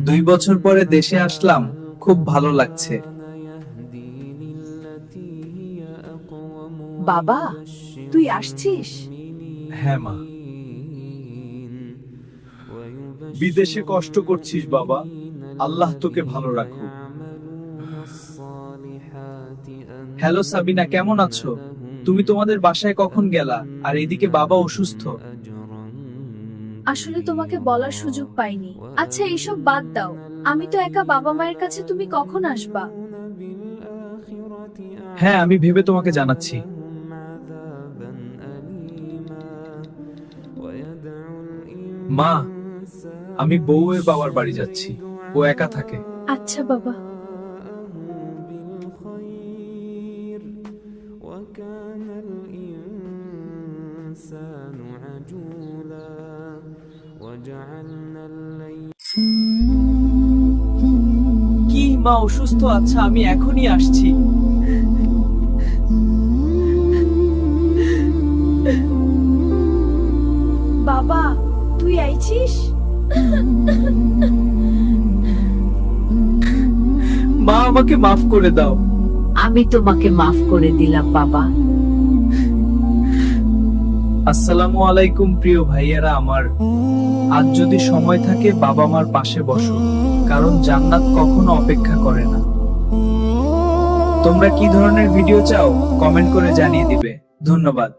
2 বছর পরে দেশে আসলাম, খুব ভালো লাগছে। বাবা, তুই আসছিস? হ্যাঁ মা। বিদেশে কষ্ট করছিস বাবা, আল্লাহ তোকে ভালো রাখুক। হ্যালো সাবিনা, কেমন আছো? তুমি তোমাদের বাসায় কখন গেলা? আর এদিকে বাবা অসুস্থ। আসলে তোমাকে বলার সুযোগ পাইনি। আচ্ছা, এইসব বাদ দাও। আমি তো একা, বাবা মায়ের কাছে তুমি কখন আসবা? হ্যাঁ, আমি ভেবে তোমাকে জানাচ্ছি। মা, আমি বউয়ের বাবার বাড়ি যাচ্ছি, ও একা থাকে। আচ্ছা বাবা। কি মা অসুস্থ? আচ্ছা, আমি এখনই আসছি। বাবা, তুই আইছিস? মা, আমাকে মাফ করে দাও। আমি তোমাকে মাফ করে দিলাম বাবা। আসসালামু আলাইকুম প্রিয় ভাইয়েরা আমার। আজ যদি সময় থাকে বাবা মার পাশে বসো, কারণ জান্নাত কখনো অপেক্ষা করে না। তোমরা কি ধরনের ভিডিও চাও কমেন্ট করে জানিয়ে দিবে। ধন্যবাদ।